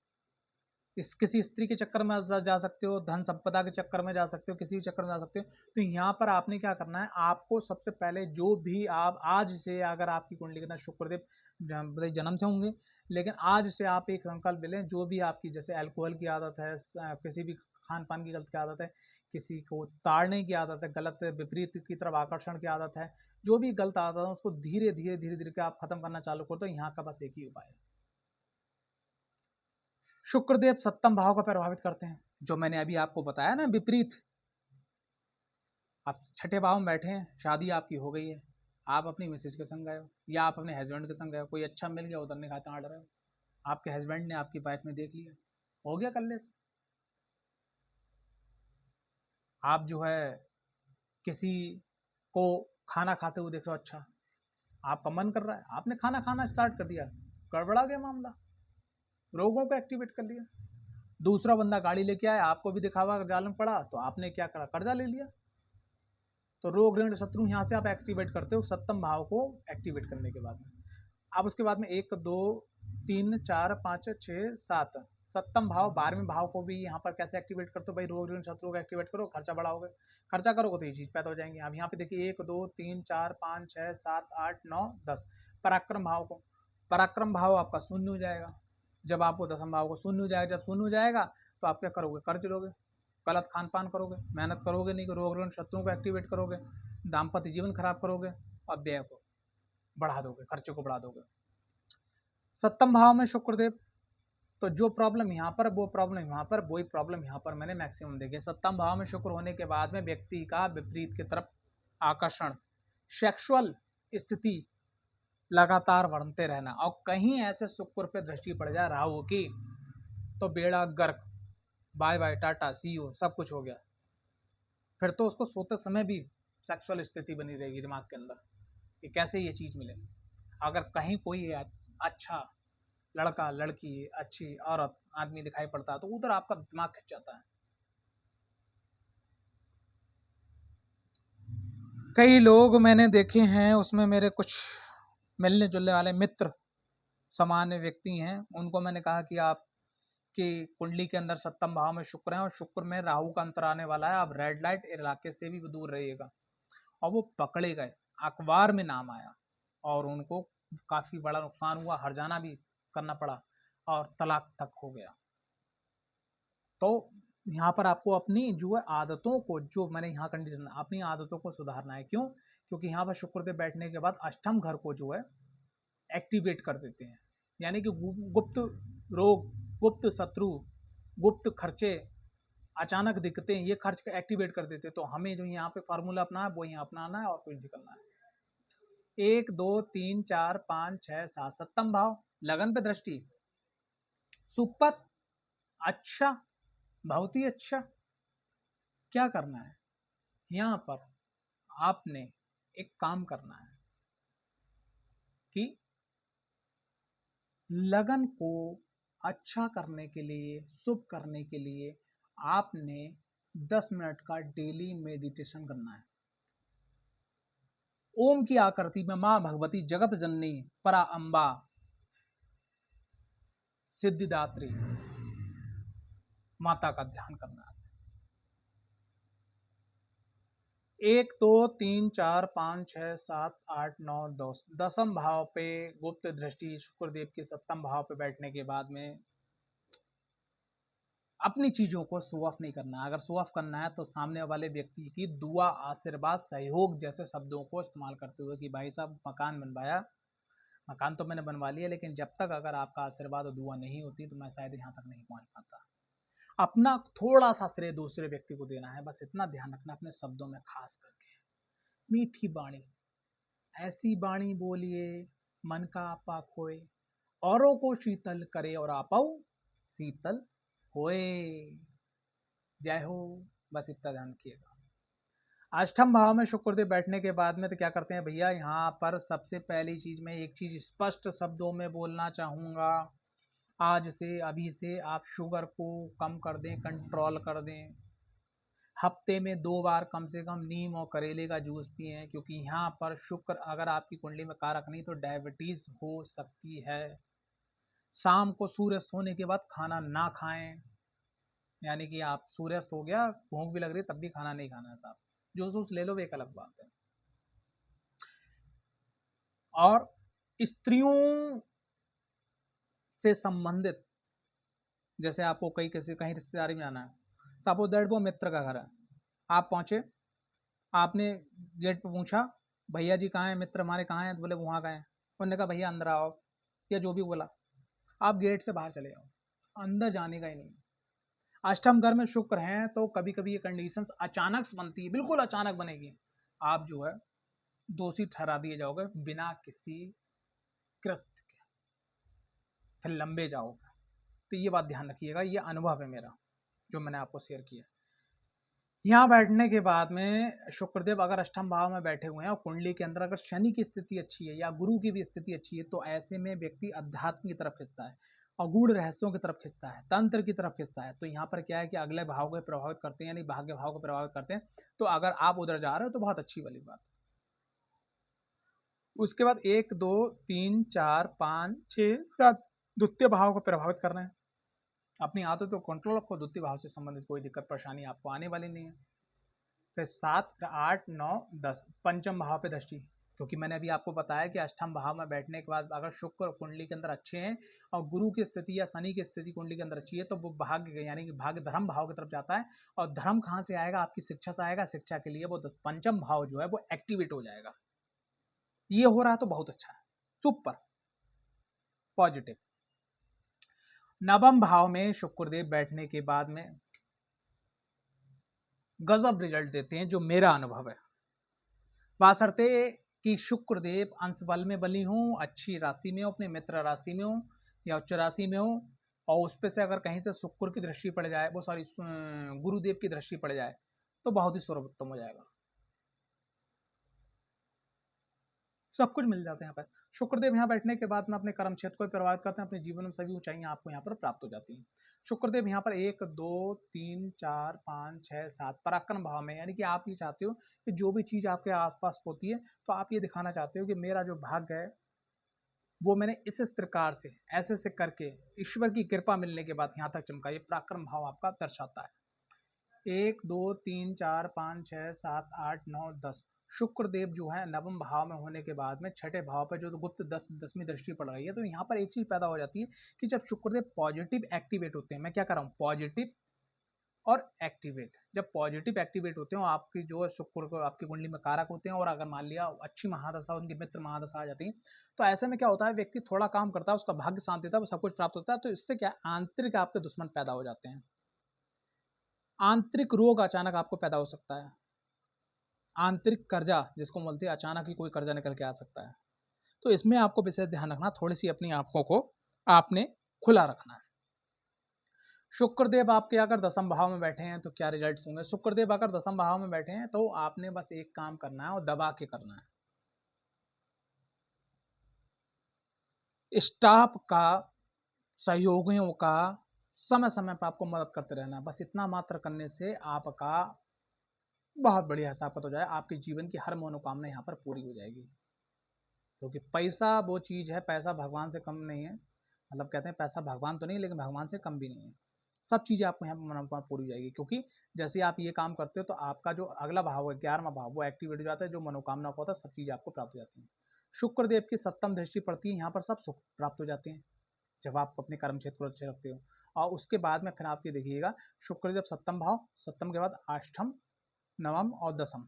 किसी स्त्री के चक्कर में जा सकते हो, धन संपदा के चक्कर में जा सकते हो, किसी भी चक्कर में जा सकते हो। तो यहाँ पर आपने क्या करना है, आपको सबसे पहले जो भी आप आज से, अगर आपकी कुंडली के अंदर शुक्रदेव जन्म से होंगे, लेकिन आज से आप एक संकल्प लें, जो भी आपकी जैसे अल्कोहल की आदत है, किसी भी खान पान की गलत की आदत है, किसी को ताड़ने की आदत है, गलत विपरीत की तरफ आकर्षण की आदत है, जो भी गलत आदत है उसको धीरे धीरे धीरे धीरे आप खत्म करना चालू कर दो। यहाँ का बस एक ही उपाय है। शुक्रदेव सप्तम भाव को प्रभावित करते हैं, जो मैंने अभी आपको बताया ना विपरीत। आप छठे भाव में बैठे हैं, शादी आपकी हो गई है, आप अपनी मिसेज के संग गए हो या आप अपने हस्बैंड के संग गए हो, कोई अच्छा मिल गया, उधर नहीं खाता आड़ रहे हो, आपके हस्बैंड ने आपकी वाइफ ने देख लिया, हो गया कल्ले से। आप जो है किसी को खाना खाते हुए देख रहे हो, अच्छा आपका मन कर रहा है, आपने खाना खाना स्टार्ट कर दिया, गड़बड़ा गया मामला, रोगों को एक्टिवेट कर लिया। दूसरा बंदा गाड़ी लेके आया, आपको भी दिखावा जाल में पड़ा, तो आपने क्या करा, कर्जा ले लिया। तो रोग ऋण शत्रु यहाँ से आप एक्टिवेट करते हो सप्तम भाव को एक्टिवेट करने के बाद में। अब उसके बाद में 1 2 3 4 5 6 7 सप्तम भाव 12वें भाव को भी यहाँ पर कैसे एक्टिवेट करते हो भाई, रोग ऋण शत्रु को एक्टिवेट करो, खर्चा बढ़ाओगे, खर्चा करोगे तो ये चीज पैदा हो जाएंगी। अब यहाँ पे देखिए 1 2 3 4 5 6 7 8 9 10 पराक्रम भाव को, पराक्रम भाव आपका शून्य हो जाएगा। जब आपको दसम भाव को शून्य हो जाएगा, जब शून्य हो जाएगा तो आप क्या करोगे, कर्ज लोगे, गलत खान पान करोगे, मेहनत करोगे नहीं, रोग ऋण शत्रुओं को एक्टिवेट करोगे, दाम्पत्य जीवन खराब करोगे और व्यय को बढ़ा दोगे, खर्चे को बढ़ा दोगे। सप्तम भाव में शुक्रदेव, तो जो प्रॉब्लम यहाँ पर वो प्रॉब्लम यहाँ पर, वही प्रॉब्लम यहाँ पर मैंने मैक्सिमम देखी। सप्तम भाव में शुक्र होने के बाद में व्यक्ति का विपरीत की तरफ आकर्षण, सेक्सुअल स्थिति लगातार बढ़ते रहना, और कहीं ऐसे शुक्र पे दृष्टि पड़ जाए राहु की तो बेड़ा गर्क, bye bye tata see you, सब कुछ हो गया। फिर तो उसको सोते समय भी सेक्सुअल स्थिति बनी रहेगी दिमाग के अंदर कि कैसे ये चीज़ मिले। अगर कहीं कोई अच्छा लड़का लड़की, अच्छी औरत आदमी दिखाई पड़ता है तो उधर आपका दिमाग खिंच जाता है। कई लोग मैंने देखे हैं, उसमें मेरे कुछ मिलने जुलने वाले मित्र सामान्य व्यक्ति हैं, उनको मैंने कहा कि आप कि कुंडली के अंदर सप्तम भाव में शुक्र है और शुक्र में राहु का अंतर आने वाला है, आप रेड लाइट इलाके से भी दूर रहिएगा। और वो पकड़े गए, अखबार में नाम आया और उनको काफी बड़ा नुकसान हुआ, हर्जाना भी करना पड़ा और तलाक तक हो गया। तो यहाँ पर आपको अपनी जो है आदतों को, जो मैंने यहाँ कंडीशन, अपनी आदतों को सुधारना है। क्यों? क्योंकि यहाँ पर शुक्रदेव बैठने के बाद अष्टम घर को जो है एक्टिवेट कर देते हैं, यानी कि गुप्त रोग, गुप्त शत्रु, गुप्त खर्चे, अचानक दिक्कतें, ये खर्च एक्टिवेट कर देते। तो हमें जो यहाँ पे फार्मूला अपना है वो यहाँ अपनाना है और कुछ निकलना है। 1 2 3 4 5 6 7 सप्तम भाव, लगन पे दृष्टि, सुपर, अच्छा, बहुत ही अच्छा। क्या करना है यहाँ पर, आपने एक काम करना है कि लगन को अच्छा करने के लिए, शुभ करने के लिए आपने 10 मिनट का डेली मेडिटेशन करना है। ओम की आकृति में मां भगवती जगत जननी परा अम्बा सिद्धिदात्री माता का ध्यान करना है। 1 2 3 4 5 6 7 8 9 10 दसम भाव पे गुप्त दृष्टि शुक्रदेव के सप्तम भाव पे बैठने के बाद में अपनी चीजों को शो ऑफ नहीं करना। अगर शो ऑफ करना है तो सामने वाले व्यक्ति की दुआ, आशीर्वाद, सहयोग जैसे शब्दों को इस्तेमाल करते हुए कि भाई साहब मकान बनवाया, मकान तो मैंने बनवा लिया, लेकिन जब तक अगर आपका आशीर्वाद और दुआ नहीं होती तो मैं शायद यहाँ तक नहीं पहुंच पाता। अपना थोड़ा सा श्रेय दूसरे व्यक्ति को देना है, बस इतना ध्यान रखना अपने शब्दों में। खास करके मीठी वाणी, ऐसी वाणी बोलिए मन का आपा खोए, औरों को शीतल करे और आपाऊ शीतल होए। जय हो। बस इतना ध्यान रखिएगा। अष्टम भाव में शुक्रदेव बैठने के बाद में तो क्या करते हैं भैया, यहाँ पर सबसे पहली चीज मैं एक चीज स्पष्ट शब्दों में बोलना चाहूंगा, आज से, अभी से आप शुगर को कम कर दें, कंट्रोल कर दें। हफ्ते में 2 बार कम से कम नीम और करेले का जूस पिएं, क्योंकि यहाँ पर शुक्र अगर आपकी कुंडली में कारक नहीं तो डायबिटीज हो सकती है। शाम को सूर्यास्त होने के बाद खाना ना खाएं, यानी कि आप सूर्यास्त हो गया, भूख भी लग रही है, तब भी खाना नहीं खाना है साहब, जूस ले लो, एक अलग बात है। और स्त्रियों से संबंधित, जैसे आपको कहीं रिश्तेदारी में जाना है, सपोज दैट वो मित्र का घर है, आप पहुंचे, आपने गेट पे पूछा भैया जी कहाँ हैं, मित्र हमारे कहाँ हैं, तो बोले वहाँ गए। उन्होंने कहा भैया अंदर आओ, या जो भी बोला, आप गेट से बाहर चले जाओ, अंदर जाने का ही नहीं। अष्टम घर में शुक्र हैं तो कभी कभी ये कंडीशंस अचानक बनती है, बिल्कुल अचानक बनेगी, आप जो है दोषी ठहरा दिए जाओगे बिना किसी कृत्य के, फिर लंबे जाओगे। तो ये बात ध्यान रखिएगा, ये अनुभव है मेरा जो मैंने आपको शेयर किया। यहाँ बैठने के बाद में शुक्रदेव अगर अष्टम भाव में बैठे हुए हैं और कुंडली के अंदर अगर शनि की स्थिति अच्छी है या गुरु की भी स्थिति अच्छी है, तो ऐसे में व्यक्ति अध्यात्म की तरफ खिंचता है। अगूढ़ रहस्यों की तरफ खींचता है, तंत्र की तरफ खींचता है। तो यहाँ पर क्या है कि अगले भाव को प्रभावित करते हैं, यानी भाग्य भाव को प्रभावित करते हैं। तो अगर आप उधर जा रहे हो तो बहुत अच्छी वाली बात है। उसके बाद 1 2 3 4 5 6 7 द्वितीय भाव को प्रभावित कर रहे हैं। अपनी आदत तो कंट्रोल रखो, द्वितीय भाव से संबंधित कोई दिक्कत परेशानी आपको आने वाली नहीं है। फिर 7 8 9 10 पंचम भाव पे दृष्टि, क्योंकि मैंने अभी आपको बताया कि अष्टम भाव में बैठने के बाद अगर शुक्र कुंडली के अंदर अच्छे हैं और गुरु की स्थिति या शनि की स्थिति कुंडली के अंदर अच्छी है तो वो भाग्य यानी कि भाग्य धर्म भाव की तरफ जाता है। और धर्म कहाँ से आएगा? आपकी शिक्षा से आएगा। शिक्षा के लिए वो पंचम भाव जो है वो एक्टिवेट हो जाएगा। ये हो रहा है तो बहुत अच्छा है, सुपर पॉजिटिव। नवम भाव में शुक्रदेव बैठने के बाद में गजब रिजल्ट देते हैं, जो मेरा अनुभव है। बासरते कि शुक्रदेव अंश बल में बली हूँ, अच्छी राशि में हो, अपने मित्र राशि में हो या उच्च राशि में हो, और उस पे से अगर कहीं से शुक्र की दृष्टि पड़ जाए, वो सॉरी गुरुदेव की दृष्टि पड़ जाए तो बहुत ही सर्वोत्तम हो जाएगा। सब कुछ मिल जाता है यहाँ पर। शुक्रदेव यहाँ बैठने के बाद में अपने कर्म क्षेत्र को प्रभावित करते हैं, अपने जीवन में सभी ऊंचाइयां आपको यहाँ पर प्राप्त हो जाती हैं। शुक्रदेव यहाँ पर 1 2 3 4 5 6 7 पराक्रम भाव में, यानी कि आप ये चाहते हो कि जो भी चीज आपके आसपास होती है तो आप ये दिखाना चाहते हो कि मेरा जो भाग्य है वो मैंने इस प्रकार से ऐसे करके ईश्वर की कृपा मिलने के बाद यहाँ तक चमका। ये पराक्रम भाव आपका दर्शाता है। 1 2 3 4 5 6 7 8 9 10 शुक्रदेव जो है नवम भाव में होने के बाद में छठे भाव पर जो गुप्त 10वीं दृष्टि पड़ रही है, तो यहाँ पर एक चीज पैदा हो जाती है कि जब शुक्रदेव पॉजिटिव एक्टिवेट होते हैं, मैं क्या कर रहा हूँ, पॉजिटिव और एक्टिवेट, जब पॉजिटिव एक्टिवेट होते हैं आपकी जो शुक्र को आपकी कुंडली में कारक होते हैं, और अगर मान लिया अच्छी महादशा उनकी मित्र महादशा आ जाती है, तो ऐसे में क्या होता है, व्यक्ति थोड़ा काम करता है, उसका भाग्य शांत देता है, वो सब कुछ प्राप्त होता है। तो इससे क्या आंतरिक आपके दुश्मन पैदा हो जाते हैं, आंतरिक रोग अचानक आपको पैदा हो सकता है, आंतरिक कर्जा जिसको बोलते हैं, अचानक ही कोई कर्जा निकल के आ सकता है। तो इसमें आपको विशेष ध्यान रखना, थोड़ी सी अपनी आंखों को आपने खुला रखना है। शुक्रदेव आपके अगर दसम भाव में बैठे हैं तो क्या रिजल्ट्स होंगे? शुक्रदेव अगर दसम भाव में बैठे हैं तो आपने बस एक काम करना है और दबा के करना है। स्टाफ का, सहयोगियों का समय समय पर आपको मदद करते रहना है। बस इतना मात्र करने से आपका बहुत बढ़िया हिसाब हो जाए, आपके जीवन की हर मनोकामना यहाँ पर पूरी हो जाएगी। क्योंकि पैसा वो चीज़ है, पैसा भगवान से कम नहीं है, मतलब कहते हैं पैसा भगवान तो नहीं लेकिन भगवान से कम भी नहीं है। सब चीज़ें आपको यहाँ पर मनोकामना पूरी हो जाएगी, क्योंकि जैसे आप ये काम करते हो तो आपका जो अगला भाव है 11वां भाव, वो एक्टिवेट हो जाता है, जो मनोकामना होता है सब चीज़ें आपको प्राप्त हो जाती हैं। शुक्रदेव की सप्तम दृष्टि पड़ती है, यहाँ पर सब सुख प्राप्त हो जाते हैं जब आप अपने कर्म क्षेत्र को अच्छे रखते हो। और उसके बाद में फिर आप ये देखिएगा, शुक्रदेव सप्तम भाव, सप्तम के बाद अष्टम, नवम और दसम,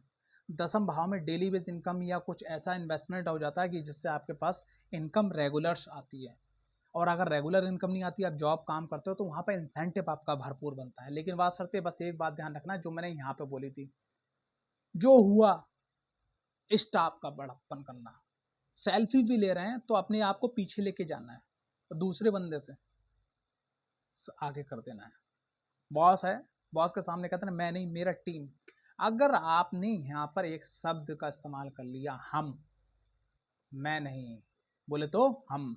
दसम भाव में डेली बेस इनकम या कुछ ऐसा इन्वेस्टमेंट हो जाता है कि जिससे आपके पास इनकम रेगुलर्स आती है। और अगर रेगुलर इनकम नहीं आती, आप जॉब काम करते हो, तो वहाँ पर इंसेंटिव आपका भरपूर बनता है। लेकिन बात करते बस एक बात ध्यान रखना जो मैंने यहाँ पे बोली थी, जो हुआ स्टाफ का बड़प्पन करना, सेल्फी भी ले रहे हैं तो अपने आप को पीछे लेके जाना है तो दूसरे बंदे से आगे कर देना है। बॉस है, बॉस के सामने कहते हैं मैं नहीं, मेरा टीम। अगर आपने यहाँ पर एक शब्द का इस्तेमाल कर लिया, हम, मैं नहीं बोले तो हम,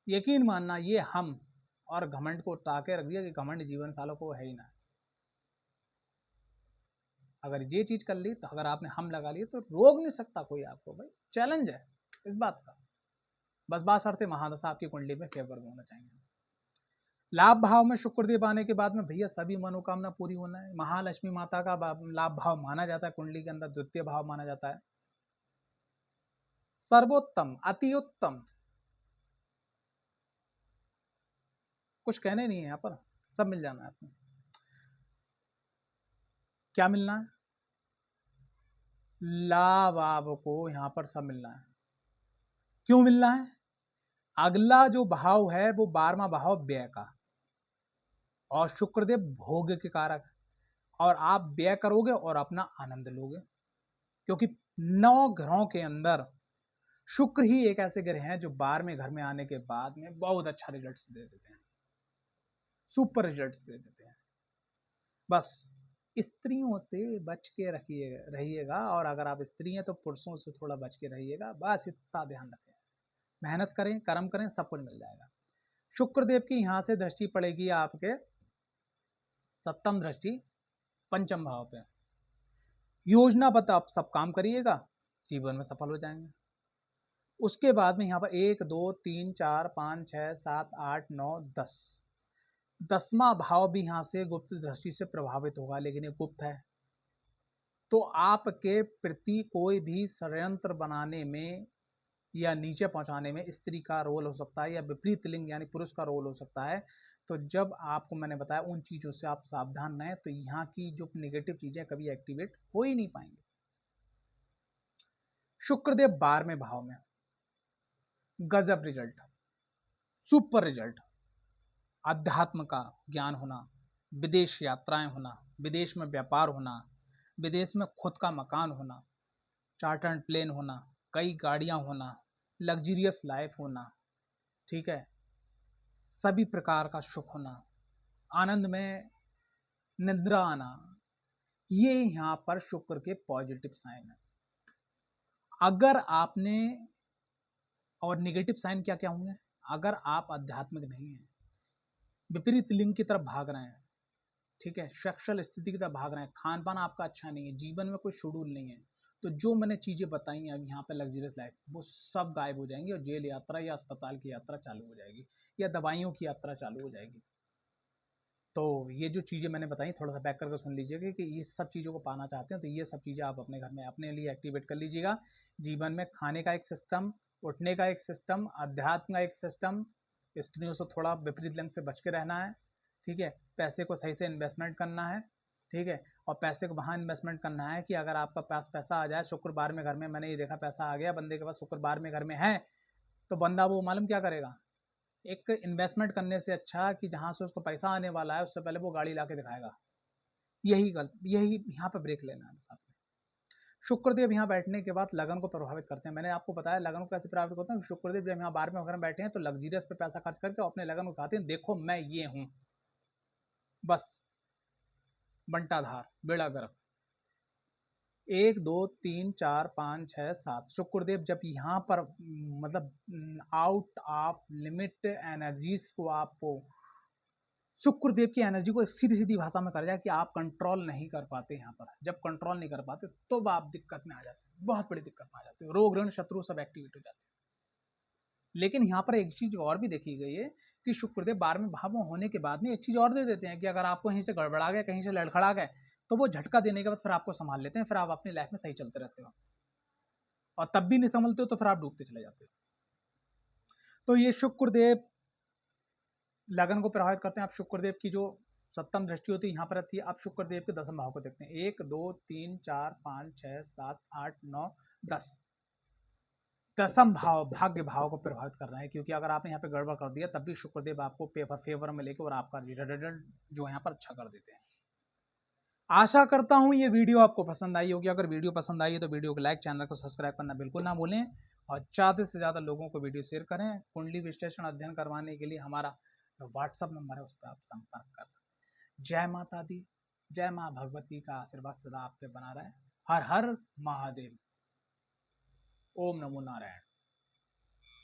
यकीन मानना ये हम और घमंड को टाके रख दिया कि घमंड जीवन सालों को है ही ना। अगर ये चीज कर ली, तो अगर आपने हम लगा लिए तो रोक नहीं सकता कोई आपको, भाई चैलेंज है इस बात का। बस बात शर्त महादशा आपकी कुंडली में फेवर में होना चाहिए। लाभ भाव में शुक्रदेव आने के बाद में भैया सभी मनोकामना पूरी होना है। महालक्ष्मी माता का लाभ भाव माना जाता है, कुंडली के अंदर द्वितीय भाव माना जाता है, सर्वोत्तम, अति उत्तम, कुछ कहने नहीं है यहाँ पर, सब मिल जाना है आपको। क्या मिलना है? लाभ आपको यहाँ पर सब मिलना है। क्यों मिलना है? अगला जो भाव है वो 12वां भाव व्यय का, और शुक्रदेव भोग के कारक, और आप व्यय करोगे और अपना आनंद लोगे, क्योंकि 9 ग्रहों के अंदर शुक्र ही एक ऐसे ग्रह हैं जो 12वें घर में आने के बाद में बहुत अच्छा रिजल्ट्स दे देते हैं, सुपर रिजल्ट्स दे देते हैं। बस स्त्रियों से बच के रहिएगा, और अगर आप स्त्री हैं तो पुरुषों से थोड़ा बच के रहिएगा, बस इतना ध्यान रखें। मेहनत करें, कर्म करें, सब कुछ मिल जाएगा। शुक्रदेव की यहां से दृष्टि पड़ेगी आपके सप्तम दृष्टि पंचम भाव पे। योजनाबद्ध आप सब काम करिएगा, जीवन में सफल हो जाएंगे। उसके बाद में यहाँ पर 1 2 3 4 5 6 7 8 9 10, 10वां भाव भी यहाँ से गुप्त दृष्टि से प्रभावित होगा, लेकिन ये गुप्त है। तो आपके प्रति कोई भी षड्यंत्र बनाने में या नीचे पहुंचाने में स्त्री का रोल हो सकता है, या विपरीत लिंग यानी पुरुष का रोल हो सकता है। तो जब आपको मैंने बताया उन चीज़ों से आप सावधान रहें, तो यहाँ की जो नेगेटिव चीज़ें कभी एक्टिवेट हो ही नहीं पाएंगे। शुक्रदेव 12वें भाव में, गजब रिजल्ट, सुपर रिजल्ट, अध्यात्म का ज्ञान होना, विदेश यात्राएं होना, विदेश में व्यापार होना, विदेश में खुद का मकान होना, चार्टर्ड प्लेन होना, कई गाड़ियां होना, लग्जरियस लाइफ होना, ठीक है, सभी प्रकार का सुख होना, आनंद में निद्रा आना, ये यहाँ पर शुक्र के पॉजिटिव साइन है। अगर आपने, और नेगेटिव साइन क्या क्या होंगे, अगर आप आध्यात्मिक नहीं हैं, विपरीत लिंग की तरफ भाग रहे हैं, ठीक है, सेक्सुअल स्थिति की तरफ भाग रहे हैं, खान पान आपका अच्छा नहीं है, जीवन में कोई शेड्यूल नहीं है, तो जो मैंने चीज़ें बताई हैं यहाँ पे लग्जरियस लाइफ, वो सब गायब हो जाएंगी और जेल यात्रा या अस्पताल की यात्रा चालू हो जाएगी, या दवाइयों की यात्रा चालू हो जाएगी। तो ये जो चीज़ें मैंने बताई थोड़ा सा बैक करके सुन लीजिएगा कि ये सब चीज़ों को पाना चाहते हैं तो ये सब चीज़ें आप अपने घर में अपने लिए एक्टिवेट कर लीजिएगा। जीवन में खाने का एक सिस्टम, उठने का एक सिस्टम, अध्यात्म का एक सिस्टम, स्त्रियों से थोड़ा विपरीत लिंग से बच के रहना है, ठीक है, पैसे को सही से इन्वेस्टमेंट करना है, ठीक है, और पैसे को वहाँ इन्वेस्टमेंट करना है कि अगर आपका पास पैसा आ जाए, शुक्रवार में घर में, मैंने ये देखा पैसा आ गया बंदे के पास, शुक्रवार में घर में है, तो बंदा वो मालूम क्या करेगा, एक इन्वेस्टमेंट करने से अच्छा कि जहाँ से उसको पैसा आने वाला है उससे पहले वो गाड़ी ला के दिखाएगा। यही गलत, यही यहाँ पे ब्रेक लेना है बस आपने। शुक्रदेव यहाँ बैठने के बाद लगन को प्रभावित करते हैं। मैंने आपको बताया लगन को कैसे प्रभावित करते हैं। शुक्रदेव जब यहाँ 12वें घर में बैठे हैं तो लग्जरियस पे पैसा खर्च करके अपने लगन को खाते हैं, देखो मैं ये हूँ, बस बंटाधार बेड़ा गर्क। 1 2 3 4 5 6 7 शुक्रदेव जब यहाँ पर मतलब आउट ऑफ लिमिट एनर्जीज को, आपको शुक्रदेव की एनर्जी को सीधी सीधी भाषा में कर जाए कि आप कंट्रोल नहीं कर पाते। यहाँ पर जब कंट्रोल नहीं कर पाते तो आप दिक्कत में आ जाते हैं, बहुत बड़ी दिक्कत में आ जाते हैं, रोग ऋण शत्रु सब एक्टिवेट हो जाते हैं। लेकिन यहाँ पर एक चीज और भी देखी गई है कि शुक्रदेव 12वें भाव में होने के बाद में एक चीज और दे देते हैं कि अगर आपको कहीं से गड़बड़ा गए, कहीं से लड़खड़ा गए, तो वो झटका देने के बाद फिर आपको संभाल लेते हैं, फिर आप अपनी लाइफ में सही चलते रहते हो, और तब भी नहीं संभलते हो तो फिर आप डूबते चले जाते हो। तो ये शुक्रदेव लगन को प्रभावित करते हैं। आप शुक्रदेव की जो सप्तम दृष्टि होती है यहाँ पर रहती है। आप शुक्रदेव के 10वें भाव को देखते हैं। 1 2 3 4 5 6 7 8 9 10, 10वां भाव भाग्य भाव को प्रभावित कर रहा है, क्योंकि अगर आपने यहाँ पे गड़बड़ कर दिया तब भी शुक्रदेव आपको फेवर में लेके और आपका रिजल्ट जो यहाँ पर अच्छा कर देते हैं। आशा करता हूँ ये वीडियो आपको पसंद आई होगी। अगर वीडियो पसंद आई है तो वीडियो को लाइक, चैनल को सब्सक्राइब करना बिल्कुल ना भूलें, और ज़्यादा से ज़्यादा लोगों को वीडियो शेयर करें। कुंडली विश्लेषण अध्ययन करवाने के लिए हमारा व्हाट्सअप नंबर है, उस पर आप संपर्क कर सकते हैं। जय माता दी, जय माँ भगवती का आशीर्वाद सदा आप पे बना रहे। हर हर महादेव। ओम नमो नारायण।